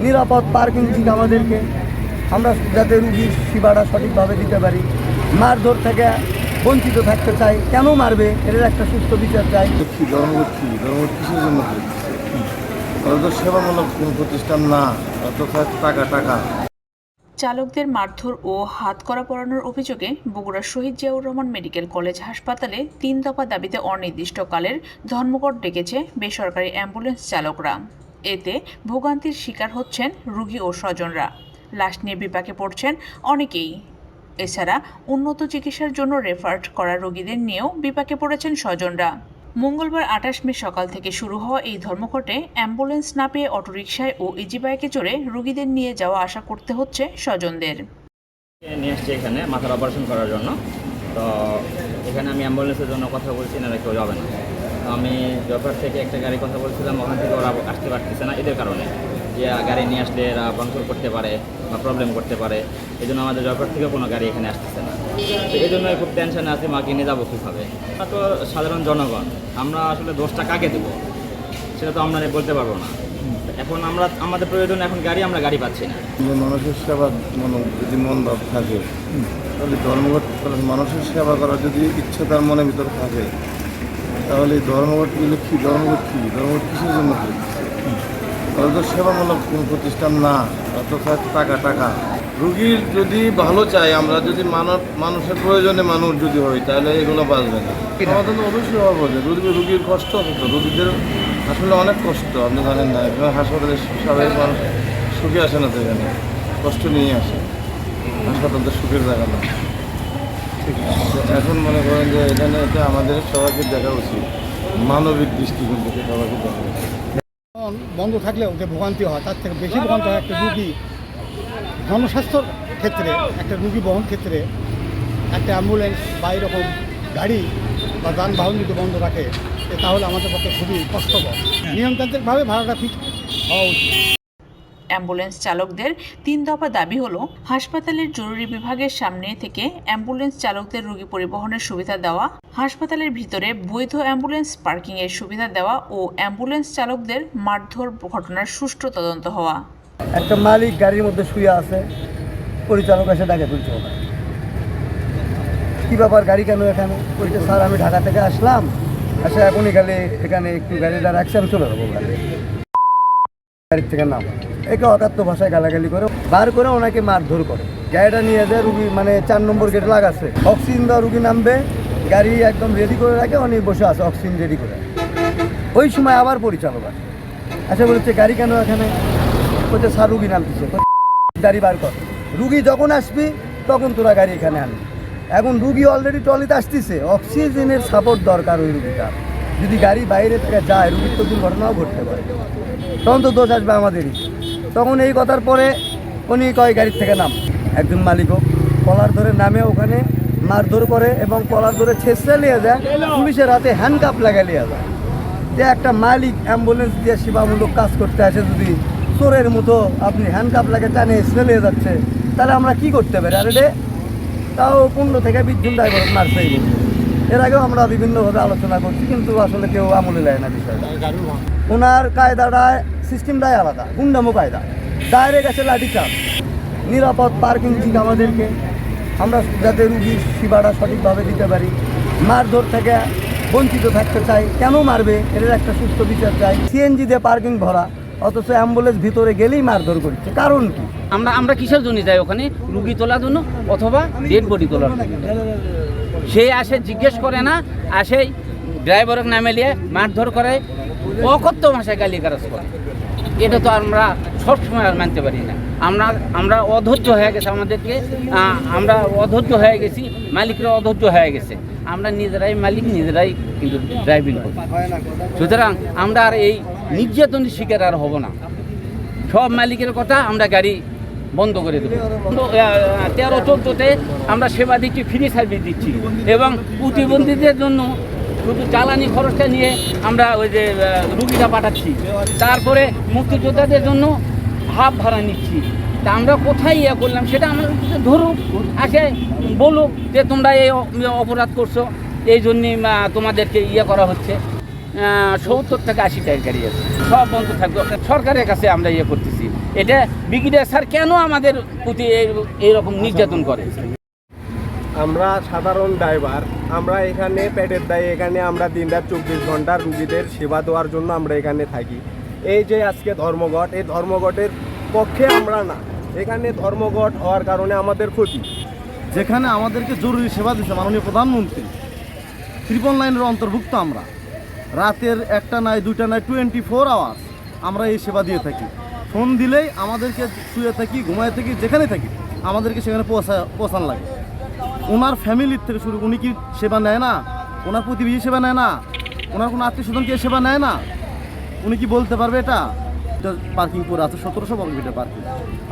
নিরাপদ পার্কিং ঠিক আমাদেরকে, আমরা যাতে রুগীর সেবাটা সঠিকভাবে দিতে পারি। মারধর থেকে বঞ্চিত থাকতে চাই, কেন মারবে এর একটা সুস্থ বিচার চাই। কিসের জন্য তো সেবামূলক কোনো প্রতিষ্ঠান না, অত টাকা টাকা। চালকদের মারধর ও হাতকড়া পরানোর অভিযোগে বগুড়ার শহীদ জিয়াউর রহমান মেডিকেল কলেজ হাসপাতালে ৩ দফা দাবিতে অনির্দিষ্টকালের ধর্মঘট ডেকেছে বেসরকারি অ্যাম্বুলেন্স চালকরা। এতে ভোগান্তির শিকার হচ্ছেন রোগী ও স্বজনরা। লাশ নিয়ে বিপাকে পড়ছেন অনেকেই। এছাড়া উন্নত চিকিৎসার জন্য রেফার করা রোগীদের নিয়েও বিপাকে পড়েছেন স্বজনরা। মঙ্গলবার ২৮ মে সকাল থেকে শুরু হওয়া এই ধর্মঘটে অ্যাম্বুলেন্স না পেয়ে অটোরিকশায় ও ইজি বাইকে চড়ে রোগীদের নিয়ে যাওয়া আসা করতে হচ্ছে স্বজনদের। নিয়ে আসছি এখানে মাথার অপারেশন করার জন্য। তো এখানে আমি অ্যাম্বুলেন্সের জন্য কথা বলছি না, কেউ যাবে না। তো আমি ব্যাপার থেকে একটা গাড়ি কথা বলছিলাম, ওখান থেকে ওরা আসতে পারতেছে না এদের কারণে, যে গাড়ি নিয়ে আসলে এরা ভাঙচুর করতে পারে বা প্রবলেম করতে পারে। এই জন্য আমাদের জয়পুর থেকে কোনো গাড়ি এখানে আসতেছে না। তো এই জন্য খুব টেনশনে আছে, মাকে নিয়ে যাবো কীভাবে। আমরা তো সাধারণ জনগণ, আমরা আসলে দোষটা কাকে দেবো সেটা তো আমরা বলতে পারবো না। এখন আমাদের প্রয়োজন এখন গাড়ি, আমরা গাড়ি পাচ্ছি না। মানুষের সেবা যদি মন ভাব থাকে, তাহলে ধর্মঘট মানুষের সেবা করার যদি ইচ্ছা তার মনের ভিতরে থাকে, তাহলে ধর্মঘটগুলো ধর্মঘট কিসের জন্য তাহলে তো সেবামূলক কোনো প্রতিষ্ঠান না, অত টাকা টাকা। রুগীর যদি ভালো চাই আমরা, যদি মানুষের প্রয়োজনে মানুষ যদি হই, তাহলে এগুলো বাঁচবে না। আমাদের তো অবশ্যই হবে, রুগীর কষ্ট হতো, রুগীদের আসলে অনেক কষ্ট, আপনি জানেন না। এখানে হাসপাতালে সবাই মানুষ সুখে আসে না, তো এখানে কষ্ট নিয়ে আসে। হাসপাতালটা সুখের জায়গা না। ঠিক আছে, এখন মনে করেন যে এখানে এটা আমাদের সবাইকে দেখা উচিত, মানবিক দৃষ্টিকোণ থেকে সবাইকে দেখা উচিত। বন্ধ থাকলেও যে ভোগান্তি হয় তার থেকে বেশি ভোগান্তি হয় একটা রুগী জনস্বাস্থ্যর ক্ষেত্রে, একটা রুগী বহন ক্ষেত্রে একটা অ্যাম্বুলেন্স বা এরকম গাড়ি বা যানবাহন যদি বন্ধ রাখে, তাহলে আমাদের পক্ষে খুবই কষ্টকর। নিয়মতান্ত্রিকভাবে ভাড়াটা ঠিক হওয়া উচিত। অ্যাম্বুলেন্স চালকদের ৩ দফা দাবি হলো হাসপাতালের জরুরি বিভাগের সামনে থেকে অ্যাম্বুলেন্স চালকদের রোগী পরিবহনের সুবিধা দেওয়া, হাসপাতালের ভিতরে বৈধ অ্যাম্বুলেন্স পার্কিংয়ের সুবিধা দেওয়া ও অ্যাম্বুলেন্স চালকদের মারধর ঘটনার সুষ্ঠু তদন্ত হওয়া। একটা মালিক গাড়ির মধ্যে শুয়ে আছে, পরিচালক এসে ডাকে তুলছে না। কী ব্যাপার, গাড়ি কেন এখানে? বলছে স্যার আমি ঢাকা থেকে আসলাম, আচ্ছা এখনই গেলে এখানে একটু গাড়িটা রাখছি, আমি চলে যাবো গাড়ির থেকে নাম। একে অকাত্য ভাষায় গালাগালি করে বার করে ওনাকে মারধর করে। গাড়িটা নিয়ে যায়, রুগী 4 নম্বর গেট লাগাচ্ছে, অক্সিজেন দেওয়া রুগী নামবে, গাড়ি একদম রেডি করে রাখে, উনি বসে আছে অক্সিজেন রেডি করে। ওই সময় আবার পরিচালক আসে, আচ্ছা বলছে গাড়ি কেন এখানে? বলছে স্যার রুগী নামতেছে। গাড়ি বার কর, রুগী যখন আসবি তখন তোরা গাড়ি এখানে আনবি। এখন রুগী অলরেডি ট্রলিতে আসতেছে, অক্সিজেনের সাপোর্ট দরকার ওই রুগীটার। যদি গাড়ি বাইরে থেকে যায়, রুগীর তো দুর্ঘটনাও ঘটতে পারে, তখন তো দোষ আসবে আমাদেরই। তখন এই কথার পরে উনি কয় গাড়ির থেকে নাম। একজন মালিকও কলার ধরে নামে ওখানে মারধর করে এবং কলার ধরে ছেঁচড়ে নিয়ে যায়, পুলিশের হাতে হ্যান্ডকাপ লাগা নিয়ে যায়। যে একটা মালিক অ্যাম্বুলেন্স দিয়ে সেবামূলক কাজ করতে আসে, যদি চোরের মতো আপনি হ্যান্ডকাপ লাগে টানে ছেলে যাচ্ছে, তাহলে আমরা কি করতে পারি? আর এটা তাও 15 থেকে 20 জন ড্রাইভার মারছেই। এর আগেও আমরা বিভিন্নভাবে আলোচনা করছি, কিন্তু আসলে কেউ আমলে নেয় না বিষয়টা। ওনার কায়দাটা সিস্টেমটাই আলাদা, গুন্ডামো কায়দা, ডাইরেক্ট আছে লাঠিচার্জ। নিরাপদ পার্কিং ঠিক আমাদেরকে, আমরা যাতে রুগীর সেবাটা সঠিকভাবে দিতে পারি। মারধর থেকে বঞ্চিত থাকতে চাই, কেন মারবে এর একটা সুস্থ বিচার চাই। সিএনজি দিয়ে পার্কিং ভরা, অথচ অ্যাম্বুলেন্স ভিতরে গেলেই মারধর করছে, কারণ কি? আমরা কিসের জন্য যাই ওখানে? রুগী তোলার জন্য অথবা ডেড বডি তোলার জন্য। সে আসে জিজ্ঞেস করে না, আসে ড্রাইভারের নামে নিয়ে মারধর করে, অকথ্য ভাষায় গালিগালাজ করে। এটা তো আমরা সবসময় আর মানতে পারি না। আমরা অধৈর্য হয়ে গেছে, আমরা অধৈর্য হয়ে গেছি, মালিকরা অধৈর্য হয়ে গেছে। আমরা নিজেরাই মালিক, নিজেরাই কিন্তু ড্রাইভিং করি। সুতরাং আমরা আর এই নির্যাতনের শিকার আর হব না। সব মালিকের কথা, আমরা গাড়ি বন্ধ করে দেবো। 13-14-তে আমরা সেবা দিচ্ছি, ফ্রি সার্ভিস দিচ্ছি, এবং প্রতিবন্ধীদের জন্য শুধু জ্বালানি খরচটা নিয়ে আমরা ওই যে রুগীরা পাঠাচ্ছি। তারপরে মুক্তিযোদ্ধাদের জন্য হাফ ভাড়া নিচ্ছি। তা আমরা কোথায় ইয়ে করলাম সেটা আমাদের ধরুক, আসে বলুক যে তোমরা এই অপরাধ করছো, এই জন্যই তোমাদেরকে ইয়ে করা হচ্ছে। 70 থেকে 80টার গাড়ি আছে, সব বন্ধ থাকবে। সরকারের কাছে আমরা ইয়ে করতেছি, এটা ব্রিগেডিয়ার স্যার কেন আমাদের প্রতি এইরকম নির্যাতন করে? আমরা সাধারণ ড্রাইভার, আমরা এখানে পেটের দায়ে এখানে আমরা দিনরাত 24 ঘন্টা রুগীদের সেবা দেওয়ার জন্য আমরা এখানে থাকি। এই যে আজকে ধর্মঘট, এই ধর্মঘটের পক্ষে আমরা না, এখানে ধর্মঘট হওয়ার কারণে আমাদের ক্ষতি। যেখানে আমাদেরকে জরুরি সেবা দিচ্ছে মাননীয় প্রধানমন্ত্রী, 999 অন্তর্ভুক্ত আমরা, রাতের 1টা নাই 2টা নাই 24 আওয়ার্স আমরা এই সেবা দিয়ে থাকি। ফোন দিলেই আমাদেরকে শুয়ে থাকি, ঘুমায় থাকি, যেখানে থাকি আমাদেরকে সেখানে পৌঁছান লাগে। ওনার ফ্যামিলির থেকে শুরু, উনি কি সেবা নেয় না? ওনার প্রতিবেশী সেবা নেয় না? ওনার কোনো আত্মীয় স্বজন কি সেবা নেয় না? উনি কি বলতে পারবে এটা? পার্কিং করে আছে 1700 বর্গমিটার পার্কিং,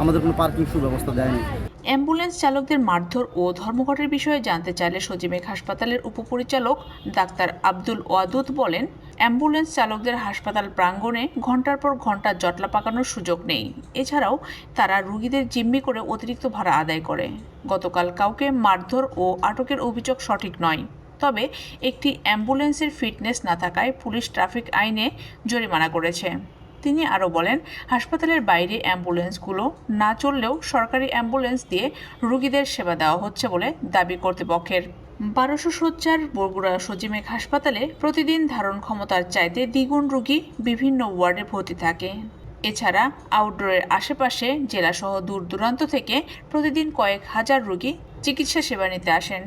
আমাদের কোনো পার্কিং সুব্যবস্থা দেয়নি। অ্যাম্বুলেন্স চালকদের মারধর ও ধর্মঘটের বিষয়ে জানতে চাইলে সজিমেক হাসপাতালের উপপরিচালক ডাক্তার আব্দুল ওয়াদুদ বলেন, অ্যাম্বুলেন্স চালকদের হাসপাতাল প্রাঙ্গণে ঘন্টার পর ঘন্টা জটলা পাকানোর সুযোগ নেই। এছাড়াও তারা রোগীদের জিম্মি করে অতিরিক্ত ভাড়া আদায় করে। গতকাল কাউকে মারধর ও আটকের অভিযোগ সঠিক নয়, তবে একটি অ্যাম্বুলেন্সের ফিটনেস না থাকায় পুলিশ ট্রাফিক আইনে জরিমানা করেছে। তিনি আরও বলেন, হাসপাতালের বাইরে অ্যাম্বুলেন্সগুলো না চললেও সরকারি অ্যাম্বুলেন্স দিয়ে রোগীদের সেবা দেওয়া হচ্ছে বলে দাবি কর্তৃপক্ষের। 1200 শয্যার বগুড়া সজিমেক হাসপাতালে প্রতিদিন ধারণ ক্ষমতার চাইতে দ্বিগুণ রোগী বিভিন্ন ওয়ার্ডে ভর্তি থাকে। এছাড়া আউটডোরের আশেপাশে জেলাসহ দূর দূরান্ত থেকে প্রতিদিন কয়েক হাজার রোগী চিকিৎসা সেবা নিতে আসেন।